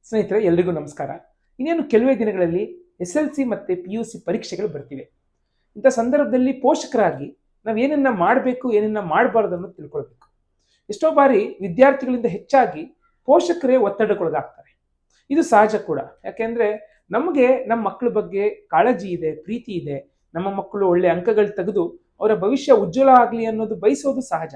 ಸ್ನೇಹಿತರೆ, ಎಲ್ರಿಗೂ ನಮಸ್ಕಾರ. ಇನ್ನೇನು ಕೆಲವೇ ದಿನಗಳಲ್ಲಿ SLC ಮತ್ತು PUC ಪರೀಕ್ಷೆಗಳು ಬರ್ತಿವೆ. ಇಂಥ ಸಂದರ್ಭದಲ್ಲಿ ಪೋಷಕರಾಗಿ ನಾವು ಏನನ್ನ ಮಾಡಬೇಕು, ಏನನ್ನ ಮಾಡಬಾರ್ದು ಅನ್ನೋದು ತಿಳ್ಕೊಳ್ಬೇಕು. ಎಷ್ಟೋ ಬಾರಿ ವಿದ್ಯಾರ್ಥಿಗಳಿಂದ ಹೆಚ್ಚಾಗಿ ಪೋಷಕರೇ ಒತ್ತಡಕ್ಕೊಳಗಾಗ್ತಾರೆ. ಇದು ಸಹಜ ಕೂಡ. ಯಾಕೆಂದ್ರೆ ನಮಗೆ ನಮ್ಮ ಮಕ್ಕಳ ಬಗ್ಗೆ ಕಾಳಜಿ ಇದೆ, ಪ್ರೀತಿ ಇದೆ. ನಮ್ಮ ಮಕ್ಕಳು ಒಳ್ಳೆ ಅಂಕಗಳು ತೆಗೆದು ಅವರ ಭವಿಷ್ಯ ಉಜ್ವಲ ಆಗಲಿ ಅನ್ನೋದು ಬಯಸೋದು ಸಹಜ.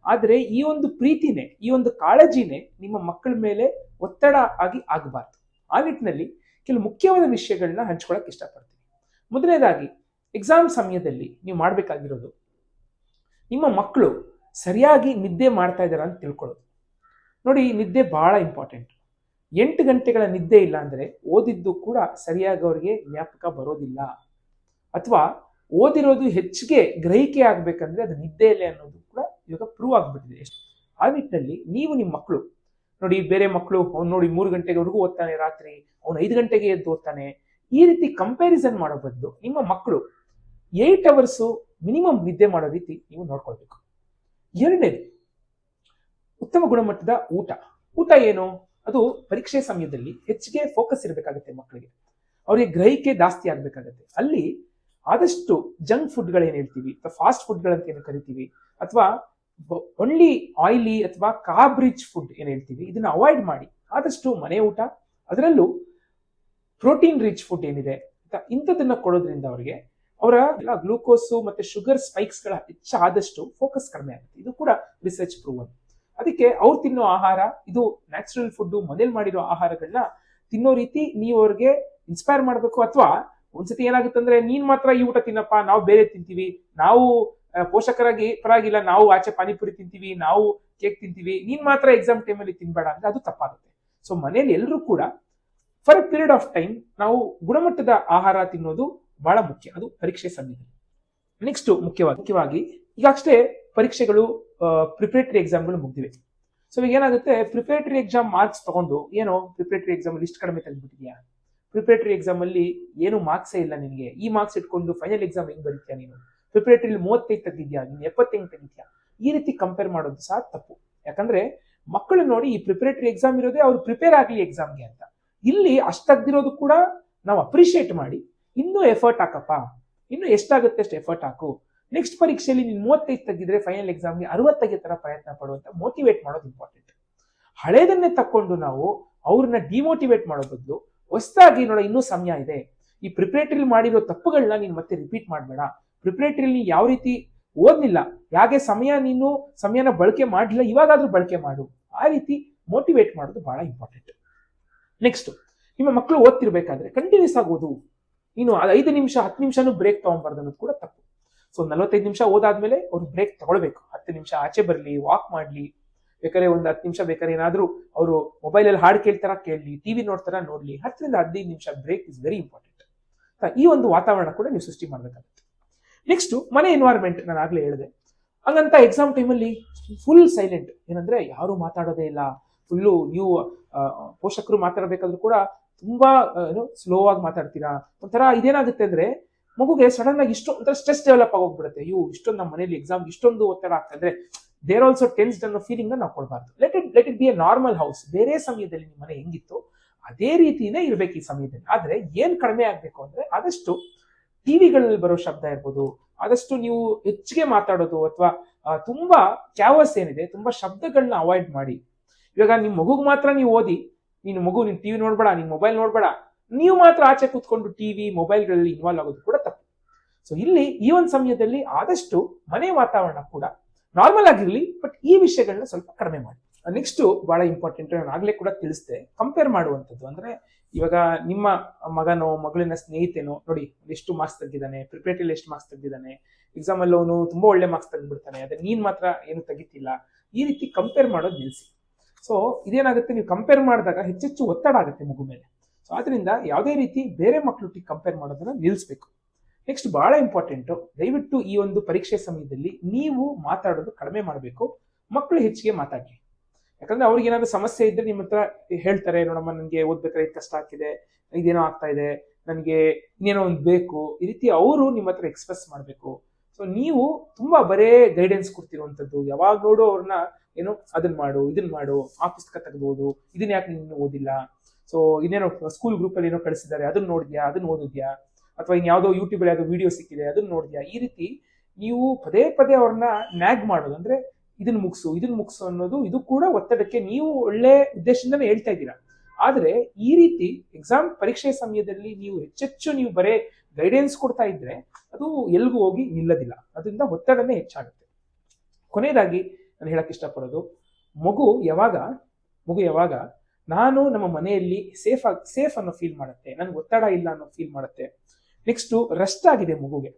ಆದರೆ ಈ ಒಂದು ಪ್ರೀತಿನೇ, ಈ ಒಂದು ಕಾಳಜಿನೇ ನಿಮ್ಮ ಮಕ್ಕಳ ಮೇಲೆ ಒತ್ತಡ ಆಗಿ ಆಗಬಾರ್ದು. ಆ ನಿಟ್ಟಿನಲ್ಲಿ ಕೆಲವು ಮುಖ್ಯವಾದ ವಿಷಯಗಳನ್ನ ಹಂಚ್ಕೊಳಕ್ ಇಷ್ಟಪಡ್ತೀನಿ. ಮೊದಲನೇದಾಗಿ, ಎಕ್ಸಾಮ್ ಸಮಯದಲ್ಲಿ ನೀವು ಮಾಡಬೇಕಾಗಿರೋದು, ನಿಮ್ಮ ಮಕ್ಕಳು ಸರಿಯಾಗಿ ನಿದ್ದೆ ಮಾಡ್ತಾ ಇದ್ದಾರ ಅಂತ ತಿಳ್ಕೊಳ್ಳೋದು. ನೋಡಿ, ನಿದ್ದೆ ಬಹಳ ಇಂಪಾರ್ಟೆಂಟ್. 8 ಗಂಟೆಗಳ ನಿದ್ದೆ ಇಲ್ಲ ಅಂದ್ರೆ ಓದಿದ್ದು ಕೂಡ ಸರಿಯಾಗಿ ಅವ್ರಿಗೆ ಜ್ಞಾಪಕ ಬರೋದಿಲ್ಲ, ಅಥವಾ ಓದಿರೋದು ಹೆಚ್ಚಿಗೆ ಗ್ರಹಿಕೆ ಆಗ್ಬೇಕಂದ್ರೆ ಅದು ನಿದ್ದೆಯಲ್ಲೇ ಅನ್ನೋದು ಕೂಡ ಇವಾಗ ಪ್ರೂವ್ ಆಗ್ಬಿಟ್ಟಿದೆ. ಆ ನಿಟ್ಟಿನಲ್ಲಿ ನೀವು ನಿಮ್ಮ ಮಕ್ಕಳು ನೋಡಿ, ಬೇರೆ ಮಕ್ಕಳು ಅವ್ನು ನೋಡಿ 3 ಗಂಟೆವರೆಗೂ ಓದ್ತಾನೆ, ರಾತ್ರಿ ಅವ್ನು 5 ಗಂಟೆಗೆ ಎದ್ದು ಓದ್ತಾನೆ, ಈ ರೀತಿ ಕಂಪ್ಯಾರಿಸನ್ ಮಾಡೋ ಬದಲು ನಿಮ್ಮ ಮಕ್ಕಳು 8 ಅವರ್ಸ್ ಮಿನಿಮಮ್ ನಿದ್ದೆ ಮಾಡೋ ರೀತಿ ನೀವು ನೋಡ್ಕೊಳ್ಬೇಕು. ಎರಡನೇದು, ಉತ್ತಮ ಗುಣಮಟ್ಟದ ಊಟ. ಊಟ ಏನು? ಅದು ಪರೀಕ್ಷೆ ಸಮಯದಲ್ಲಿ ಹೆಚ್ಚಿಗೆ ಫೋಕಸ್ ಇರಬೇಕಾಗುತ್ತೆ ಮಕ್ಕಳಿಗೆ, ಅವರಿಗೆ ಗ್ರಹಿಕೆ ಜಾಸ್ತಿ ಆಗ್ಬೇಕಾಗತ್ತೆ. ಅಲ್ಲಿ ಆದಷ್ಟು ಜಂಕ್ ಫುಡ್ಗಳೇನು ಹೇಳ್ತೀವಿ, ಅಥವಾ ಫಾಸ್ಟ್ ಫುಡ್ಗಳಂತ ಏನು ಕರಿತೀವಿ, ಅಥವಾ ಒನ್ಲಿ ಆಯಿಲಿ ಅಥವಾ ಕಾರ್ಬ್ ರಿಚ್ ಫುಡ್ ಏನ್ ಹೇಳ್ತೀವಿ, ಇದನ್ನ ಅವಾಯ್ಡ್ ಮಾಡಿ ಆದಷ್ಟು ಮನೆ ಊಟ, ಅದರಲ್ಲೂ ಪ್ರೋಟೀನ್ ರಿಚ್ ಫುಡ್ ಏನಿದೆ ಇಂಥದನ್ನ ಕೊಡೋದ್ರಿಂದ ಅವರಿಗೆ ಅವರ ಗ್ಲೂಕೋಸು ಮತ್ತೆ ಶುಗರ್ ಸ್ಪೈಕ್ಸ್ ಗಳ ಹೆಚ್ಚಾದಷ್ಟು ಫೋಕಸ್ ಕಡಿಮೆ ಆಗುತ್ತೆ. ಇದು ಕೂಡ ರಿಸರ್ಚ್ ಪ್ರೂವನ್. ಅದಕ್ಕೆ ಅವ್ರು ತಿನ್ನೋ ಆಹಾರ ಇದು ನ್ಯಾಚುರಲ್ ಫುಡ್, ಮನೇಲಿ ಮಾಡಿರೋ ಆಹಾರಗಳನ್ನ ತಿನ್ನೋ ರೀತಿ ನೀವು ಅವ್ರಿಗೆ ಇನ್ಸ್ಪೈರ್ ಮಾಡಬೇಕು. ಅಥವಾ ಒಂದ್ಸತಿ ಏನಾಗುತ್ತೆ ಅಂದ್ರೆ, ನೀನ್ ಮಾತ್ರ ಈ ಊಟ ತಿನ್ನಪ್ಪ, ನಾವು ಬೇರೆ ತಿಂತೀವಿ, ನಾವು ಪೋಷಕರಾಗಿ ಪರವಾಗಿಲ್ಲ, ನಾವು ಆಚೆ ಪಾನಿಪುರಿ ತಿಂತೀವಿ, ನಾವು ಕೇಕ್ ತಿಂತೀವಿ, ನೀನ್ ಮಾತ್ರ ಎಕ್ಸಾಮ್ ಟೈಮಲ್ಲಿ ತಿನ್ಬೇಡ ಅಂದ್ರೆ ಅದು ತಪ್ಪಾಗುತ್ತೆ. ಸೊ ಮನೇಲಿ ಎಲ್ಲರೂ ಕೂಡ for A period of time ನಾವು ಗುಣಮಟ್ಟದ ಆಹಾರ ತಿನ್ನೋದು ಬಹಳ ಮುಖ್ಯ, ಅದು ಪರೀಕ್ಷೆ ಸಮಯದಲ್ಲಿ. ನೆಕ್ಸ್ಟ್ ಮುಖ್ಯವಾಗಿ ಈಗಷ್ಟೇ ಪರೀಕ್ಷೆಗಳು, ಪ್ರಿಪರೇಟರಿ ಎಕ್ಸಾಮ್ಗಳು ಮುಗ್ದಿವೆ. ಸೊ ಈಗ ಏನಾಗುತ್ತೆ, ಪ್ರಿಪರೇಟರಿ ಎಕ್ಸಾಮ್ ಮಾರ್ಕ್ಸ್ ತಗೊಂಡು ಏನೋ ಪ್ರಿಪರೇಟರಿ ಎಕ್ಸಾಮ್ ಅಲ್ಲಿ ಇಷ್ಟು ಕಡಿಮೆ ತೆಗೆದ್ಬಿಟ್ಟಿದ್ಯಾ, ಪ್ರಿಪರೇಟರಿ ಎಕ್ಸಾಮ್ ಅಲ್ಲಿ ಏನು ಮಾರ್ಕ್ಸೇ ಇಲ್ಲ ನಿನಗೆ, ಈ ಮಾರ್ಕ್ಸ್ ಇಟ್ಕೊಂಡು ಫೈನಲ್ ಎಕ್ಸಾಮ್ ಹೆಂಗ್ ಬರೀತೀಯ ನೀನು, ಪ್ರಿಪರೇಟರಿ 35 ತೆಗೆದಿದ್ಯಾ, ನೀನು 70 ತೆಗಿದ್ಯಾ, ಈ ರೀತಿ ಕಂಪೇರ್ ಮಾಡೋದು ಸಹ ತಪ್ಪು. ಯಾಕಂದ್ರೆ ಮಕ್ಕಳು ನೋಡಿ, ಈ ಪ್ರಿಪರೇಟರಿ ಎಕ್ಸಾಮ್ ಇರೋದೇ ಅವ್ರು ಪ್ರಿಪೇರ್ ಆಗಲಿ ಎಕ್ಸಾಮ್ಗೆ ಅಂತ. ಇಲ್ಲಿ ಅಷ್ಟು ತೆಗ್ದಿರೋದು ಕೂಡ ನಾವು ಅಪ್ರಿಶಿಯೇಟ್ ಮಾಡಿ, ಇನ್ನೂ ಎಫರ್ಟ್ ಹಾಕಪ್ಪ, ಇನ್ನು ಎಷ್ಟಾಗುತ್ತೆ ಅಷ್ಟು ಎಫರ್ಟ್ ಹಾಕು, ನೆಕ್ಸ್ಟ್ ಪರೀಕ್ಷೆಯಲ್ಲಿ ನೀನು 35 ತೆಗೆದಿದ್ರೆ ಫೈನಲ್ ಎಕ್ಸಾಮ್ಗೆ 60 ತೆಗೆ ತರ ಪ್ರಯತ್ನ ಪಡುವಂತ ಮೋಟಿವೇಟ್ ಮಾಡೋದು ಇಂಪಾರ್ಟೆಂಟ್. ಹಳೇದನ್ನೇ ತಕೊಂಡು ನಾವು ಅವ್ರನ್ನ ಡಿಮೋಟಿವೇಟ್ ಮಾಡೋ ಬದಲು ಹೊಸದಾಗಿ ನೋಡ, ಇನ್ನೂ ಸಮಯ ಇದೆ, ಈ ಪ್ರಿಪರೇಟರಿ ಮಾಡಿರೋ ತಪ್ಪುಗಳನ್ನ ನೀನು ಮತ್ತೆ ರಿಪೀಟ್ ಮಾಡಬೇಡ, ಪ್ರಿಪರೇಟರಿಲಿ ಯಾವ ರೀತಿ ಓದ್ಲಿಲ್ಲ, ಯಾಕೆ ಸಮಯನ ಬಳಕೆ ಮಾಡಲಿಲ್ಲ, ಇವಾಗಾದ್ರೂ ಬಳಕೆ ಮಾಡು, ಆ ರೀತಿ ಮೋಟಿವೇಟ್ ಮಾಡೋದು ಬಹಳ ಇಂಪಾರ್ಟೆಂಟ್. ನೆಕ್ಸ್ಟ್, ನಿಮ್ಮ ಮಕ್ಕಳು ಓದ್ತಿರ್ಬೇಕಾದ್ರೆ ಕಂಟಿನ್ಯೂಸ್ ಆಗಿ ಓದು. ನೀನು 5 ನಿಮಿಷ 10 ನಿಮಿಷನೂ ಬ್ರೇಕ್ ತಗೊಂಬಾರ್ದು ಅನ್ನೋದು ಕೂಡ ತಪ್ಪು. ಸೊ 45 ನಿಮಿಷ ಓದಾದ್ಮೇಲೆ ಅವ್ರು ಬ್ರೇಕ್ ತಗೊಳ್ಬೇಕು. 10 ನಿಮಿಷ ಆಚೆ ಬರ್ಲಿ, ವಾಕ್ ಮಾಡ್ಲಿ, ಬೇಕಾದ್ರೆ ಒಂದು 10 ನಿಮಿಷ ಬೇಕಾದ್ರೆ ಏನಾದ್ರೂ ಅವರು ಮೊಬೈಲಲ್ಲಿ ಹಾಡು ಕೇಳ್ತಾರ ಕೇಳಲಿ, ಟಿವಿ ನೋಡ್ತಾರ ನೋಡ್ಲಿ, 10 ರಿಂದ 15 ನಿಮಿಷ ಬ್ರೇಕ್ ಇಸ್ ವೆರಿ ಇಂಪಾರ್ಟೆಂಟ್. ಈ ಒಂದು ವಾತಾವರಣ ಕೂಡ ನೀವು ಸೃಷ್ಟಿ ಮಾಡ್ಬೇಕಾಗುತ್ತೆ. ನೆಕ್ಸ್ಟ್, ಮನೆ ಎನ್ವೈರ್ಮೆಂಟ್. ನಾನು ಆಗ್ಲೇ ಹೇಳಿದೆ, ಹಂಗಂತ ಎಕ್ಸಾಮ್ ಟೈಮಲ್ಲಿ ಫುಲ್ ಸೈಲೆಂಟ್, ಏನಂದ್ರೆ ಯಾರು ಮಾತಾಡೋದೇ ಇಲ್ಲ, ಫುಲ್ಲು ನೀವು ಪೋಷಕರು ಮಾತಾಡಬೇಕಾದ್ರೂ ಕೂಡ ತುಂಬಾ ಸ್ಲೋ ಆಗಿ ಮಾತಾಡ್ತೀರಾ. ಒಂಥರ ಇದೇನಾಗುತ್ತೆ ಅಂದ್ರೆ, ಮಗುಗೆ ಸಡನ್ ಆಗಿ ಒಂಥರ ಸ್ಟ್ರೆಸ್ ಡೆವಲಪ್ ಆಗೋಗ್ಬಿಡುತ್ತೆ. ಇಷ್ಟೊಂದು ನಮ್ಮ ಮನೇಲಿ ಎಕ್ಸಾಮ್ ಇಷ್ಟೊಂದು ಒತ್ತಡ ಆಗ್ತಂದ್ರೆ ದೇರ್ ಆಲ್ಸೋ ಟೆನ್ಸ್ಡ್ ಅನ್ನೋ ಫೀಲಿಂಗ್ ನಾವು ಕೊಡಬಾರ್ದು. Let it be A normal house. ಬೇರೆ ಸಮಯದಲ್ಲಿ ನಿಮ್ಮ ಮನೆ ಹೆಂಗಿತ್ತು ಅದೇ ರೀತಿನೇ ಇರ್ಬೇಕು ಈ ಸಮಯದಲ್ಲಿ. ಆದ್ರೆ ಏನ್ ಕಡಿಮೆ ಆಗ್ಬೇಕು ಅಂದ್ರೆ, ಆದಷ್ಟು ಟಿವಿಗಳಲ್ಲಿ ಬರೋ ಶಬ್ದ ಇರ್ಬೋದು, ಆದಷ್ಟು ನೀವು ಹೆಚ್ಚಿಗೆ ಮಾತಾಡೋದು, ಅಥವಾ ತುಂಬಾ ಕ್ಯಾವಸ್ ಏನಿದೆ, ತುಂಬಾ ಶಬ್ದಗಳನ್ನ ಅವಾಯ್ಡ್ ಮಾಡಿ. ಇವಾಗ ನಿಮ್ ಮಗುಗ್ ಮಾತ್ರ ನೀವು ಓದಿ, ನೀನ್ ಟಿವಿ ನೋಡ್ಬೇಡ, ನೀನ್ ಮೊಬೈಲ್ ನೋಡ್ಬೇಡ, ನೀವು ಮಾತ್ರ ಆಚೆ ಕೂತ್ಕೊಂಡು ಟಿವಿ ಮೊಬೈಲ್ಗಳಲ್ಲಿ ಇನ್ವಾಲ್ವ್ ಆಗೋದು ಕೂಡ ತಪ್ಪು. ಸೊ ಇಲ್ಲಿ ಈ ಒಂದು ಸಮಯದಲ್ಲಿ ಆದಷ್ಟು ಮನೆ ವಾತಾವರಣ ಕೂಡ ನಾರ್ಮಲ್ ಆಗಿರ್ಲಿ, ಬಟ್ ಈ ವಿಷಯಗಳನ್ನ ಸ್ವಲ್ಪ ಕಡಿಮೆ ಮಾಡಿ. ನೆಕ್ಸ್ಟ್ ಬಹಳ ಇಂಪಾರ್ಟೆಂಟ್, ನಾನು ಆಗ್ಲೇ ಕೂಡ ತಿಳಿಸ್ದೆ, ಕಂಪೇರ್ ಮಾಡುವಂಥದ್ದು. ಅಂದ್ರೆ ಇವಾಗ ನಿಮ್ಮ ಮಗನೋ ಮಗಳಿನ ಸ್ನೇಹಿತನೋ ನೋಡಿ ಎಷ್ಟು ಮಾರ್ಕ್ಸ್ ತೆಗಿದ್ದಾನೆ, ಪ್ರಿಪರೇಟರಿ ಎಷ್ಟು ಮಾರ್ಕ್ಸ್ ತೆಗಿದ್ದಾನೆ, ಎಕ್ಸಾಮ್ ಅಲ್ಲಿ ಅವನು ತುಂಬಾ ಒಳ್ಳೆ ಮಾರ್ಕ್ಸ್ ತೆಗೆದ್ಬಿಡ್ತಾನೆ, ಅದೇ ನೀನ್ ಮಾತ್ರ ಏನು ತೆಗಿತಿಲ್ಲ, ಈ ರೀತಿ ಕಂಪೇರ್ ಮಾಡೋದು ನಿಲ್ಸಿ. ಸೊ ಇದೇನಾಗುತ್ತೆ, ನೀವು ಕಂಪೇರ್ ಮಾಡಿದಾಗ ಹೆಚ್ಚೆಚ್ಚು ಒತ್ತಡ ಆಗುತ್ತೆ ಮಗು ಮೇಲೆ. ಸೊ ಆದ್ರಿಂದ ಯಾವುದೇ ರೀತಿ ಬೇರೆ ಮಕ್ಕಳೊಟ್ಟಿಗೆ ಕಂಪೇರ್ ಮಾಡೋದನ್ನ ನಿಲ್ಲಿಸಬೇಕು. ನೆಕ್ಸ್ಟ್ ಬಹಳ ಇಂಪಾರ್ಟೆಂಟ್, ದಯವಿಟ್ಟು ಈ ಒಂದು ಪರೀಕ್ಷೆ ಸಮಯದಲ್ಲಿ ನೀವು ಮಾತಾಡೋದು ಕಡಿಮೆ ಮಾಡಬೇಕು, ಮಕ್ಕಳು ಹೆಚ್ಚಿಗೆ ಮಾತಾಡ್ಲಿ. ಯಾಕಂದ್ರೆ ಅವ್ರಿಗೆ ಏನಾದ್ರು ಸಮಸ್ಯೆ ಇದ್ರೆ ನಿಮ್ಮ ಹತ್ರ ಹೇಳ್ತಾರೆ, ನೋಡಮ್ಮ ನನಗೆ ಓದ್ಬೇಕಾದ್ರೆ ಕಷ್ಟ ಆಗ್ತಿದೆ, ಇದೇನೋ ಆಗ್ತಾ ಇದೆ, ನನಗೆ ಇನ್ನೇನೋ ಒಂದು ಬೇಕು, ಈ ರೀತಿ ಅವರು ನಿಮ್ಮ ಹತ್ರ ಎಕ್ಸ್ಪ್ರೆಸ್ ಮಾಡಬೇಕು. ಸೊ ನೀವು ತುಂಬಾ ಬರೇ ಗೈಡೆನ್ಸ್ ಕೊಡ್ತಿರುವಂತದ್ದು, ಯಾವಾಗ ನೋಡು ಅವ್ರನ್ನ ಅದನ್ನ ಮಾಡು, ಇದನ್ನ ಮಾಡು, ಆ ಪುಸ್ತಕ ತೆಗೆದುವುದು, ಇದನ್ನ ಯಾಕೆ ನೀನು ಓದಿಲ್ಲ, ಸೊ ಸೊ ಇನ್ನೇನೋ ಸ್ಕೂಲ್ ಗ್ರೂಪಲ್ಲಿ ಏನೋ ಕಳಿಸಿದ್ದಾರೆ, ಅದನ್ನ ನೋಡಿದ್ಯಾ, ಅದನ್ನ ಓದಿದ್ಯಾ, ಅಥವಾ ಇನ್ಯಾವುದೋ ಯೂಟ್ಯೂಬಲ್ಲಿ ಯಾವುದೋ ವಿಡಿಯೋ ಸಿಕ್ಕಿದೆ ಅದನ್ನ ನೋಡಿದ್ಯಾ, ಈ ರೀತಿ ನೀವು ಪದೇ ಪದೇ ಅವ್ರನ್ನ ನ್ಯಾಗ್ ಮಾಡೋದು, ಅಂದ್ರೆ ಇದನ್ನ ಮುಗಿಸು ಅನ್ನೋದು, ಇದು ಕೂಡ ಒತ್ತಡಕ್ಕೆ ನೀವು ಒಳ್ಳೆ ಉದ್ದೇಶದಿಂದನೇ ಹೇಳ್ತಾ ಇದ್ದೀರಾ. ಆದ್ರೆ ಈ ರೀತಿ ಎಕ್ಸಾಮ್ ಪರೀಕ್ಷೆ ಸಮಯದಲ್ಲಿ ನೀವು ಹೆಚ್ಚೆಚ್ಚು ನೀವು ಬರೇ ಗೈಡೆನ್ಸ್ ಕೊಡ್ತಾ ಇದ್ರೆ ಅದು ಎಲ್ಗೂ ಹೋಗಿ ನಿಲ್ಲದಿಲ್ಲ, ಅದರಿಂದ ಒತ್ತಡನೇ ಹೆಚ್ಚಾಗುತ್ತೆ. ಕೊನೆಯದಾಗಿ ನಾನು ಹೇಳಕ್ ಇಷ್ಟಪಡೋದು, ಮಗು ಯಾವಾಗ ನಾನು ನಮ್ಮ ಮನೆಯಲ್ಲಿ ಸೇಫ್ ಅನ್ನೋ ಫೀಲ್ ಮಾಡುತ್ತೆ, ನನ್ಗೆ ಒತ್ತಡ ಇಲ್ಲ ಅನ್ನೋ ಫೀಲ್ ಮಾಡುತ್ತೆ, ನೆಕ್ಸ್ಟ್ ರೆಸ್ಟ್ ಆಗಿದೆ ಮಗುಗೆ,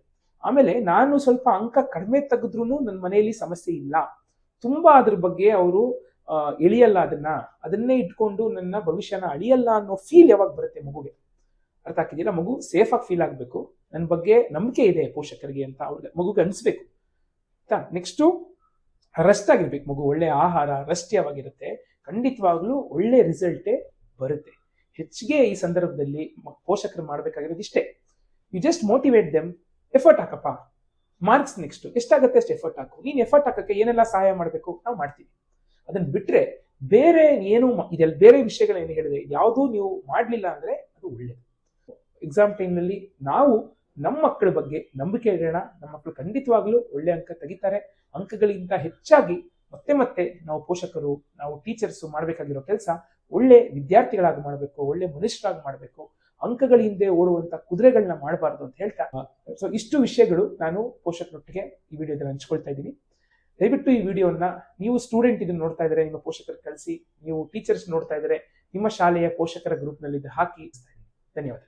ಆಮೇಲೆ ನಾನು ಸ್ವಲ್ಪ ಅಂಕ ಕಡಿಮೆ ತೆಗೆದ್ರೂ ನನ್ನ ಮನೆಯಲ್ಲಿ ಸಮಸ್ಯೆ ಇಲ್ಲ, ತುಂಬಾ ಅದ್ರ ಬಗ್ಗೆ ಅವರು ಎಳಿಯಲ್ಲ, ಅದನ್ನೇ ಇಟ್ಕೊಂಡು ನನ್ನ ಭವಿಷ್ಯನ ಅಳಿಯಲ್ಲ ಅನ್ನೋ ಫೀಲ್ ಯಾವಾಗ ಬರುತ್ತೆ ಮಗುಗೆ, ಅರ್ಥ ಆಗ್ತಿದೆಯಲ್ಲ? ಮಗು ಸೇಫ್ ಆಗಿ ಫೀಲ್ ಆಗ್ಬೇಕು, ನನ್ನ ಬಗ್ಗೆ ನಂಬಿಕೆ ಇದೆ ಪೋಷಕರಿಗೆ ಅಂತ ಅವ್ರಿಗೆ ಮಗುಗೆ ಅನ್ಸ್ಬೇಕು. ನೆಕ್ಸ್ಟು ರೆಸ್ಟ್ ಆಗಿರ್ಬೇಕು ಮಗು, ಒಳ್ಳೆ ಆಹಾರ, ರೆಸ್ಟ್ ಯಾವಾಗಿರುತ್ತೆ ಖಂಡಿತವಾಗ್ಲೂ ಒಳ್ಳೆ ರಿಸಲ್ಟೇ ಬರುತ್ತೆ. ಹೆಚ್ಚಿಗೆ ಈ ಸಂದರ್ಭದಲ್ಲಿ ಪೋಷಕರು ಮಾಡ್ಬೇಕಾಗಿರೋದು ಇಷ್ಟೇ, you just motivate them, effort ಹಾಕಪ್ಪ, ಮಾರ್ಕ್ಸ್ ನೆಕ್ಸ್ಟ್ ಎಷ್ಟಾಗುತ್ತೆ ಅಷ್ಟು ಎಫರ್ಟ್ ಹಾಕು, ನೀನ್ ಎಫರ್ಟ್ ಹಾಕಕ್ಕೆ ಏನೆಲ್ಲ ಸಹಾಯ ಮಾಡಬೇಕು ನಾವು ಮಾಡ್ತೀವಿ, ಅದನ್ನ ಬಿಟ್ರೆ ಬೇರೆ ಏನು ಇದೆಲ್ಲ ಬೇರೆ ವಿಷಯಗಳೇನು ಹೇಳಿದೆ ಯಾವುದೂ ನೀವು ಮಾಡ್ಲಿಲ್ಲ ಅಂದ್ರೆ ಅದು ಒಳ್ಳೇದು. ಎಕ್ಸಾಮ್ ಟೈಮ್ನಲ್ಲಿ ನಾವು ನಮ್ಮ ಮಕ್ಕಳ ಬಗ್ಗೆ ನಂಬಿಕೆ ಇಡೋಣ, ನಮ್ಮ ಮಕ್ಕಳು ಖಂಡಿತವಾಗ್ಲೂ ಒಳ್ಳೆ ಅಂಕ ತೆಗಿತಾರೆ. ಅಂಕಗಳಿಗಿಂತ ಹೆಚ್ಚಾಗಿ ಮತ್ತೆ ನಾವು ಪೋಷಕರು, ನಾವು ಟೀಚರ್ಸ್ ಮಾಡಬೇಕಾಗಿರೋ ಕೆಲಸ ಒಳ್ಳೆ ವಿದ್ಯಾರ್ಥಿಗಳಾಗಿ ಮಾಡಬೇಕು, ಒಳ್ಳೆ ಮನುಷ್ಯರಾಗಿ ಮಾಡಬೇಕು, ಅಂಕಗಳ ಹಿಂದೆ ಓಡುವಂತ ಕುದುರೆಗಳನ್ನ ಮಾಡಬಾರ್ದು ಅಂತ ಹೇಳ್ತಾ, ಸೊ ಇಷ್ಟು ವಿಷಯಗಳು ನಾನು ಪೋಷಕರೊಟ್ಟಿಗೆ ಈ ವಿಡಿಯೋದಲ್ಲಿ ಹಂಚ್ಕೊಳ್ತಾ ಇದ್ದೀನಿ. ದಯವಿಟ್ಟು ಈ ವಿಡಿಯೋನ ನೀವು ಸ್ಟೂಡೆಂಟ್ ಇದನ್ನ ನೋಡ್ತಾ ಇದ್ರೆ ನಿಮ್ಮ ಪೋಷಕರು ಕಳಿಸಿ, ನೀವು ಟೀಚರ್ಸ್ ನೋಡ್ತಾ ಇದ್ರೆ ನಿಮ್ಮ ಶಾಲೆಯ ಪೋಷಕರ ಗ್ರೂಪ್ನಲ್ಲಿ ಹಾಕಿ. ಧನ್ಯವಾದ.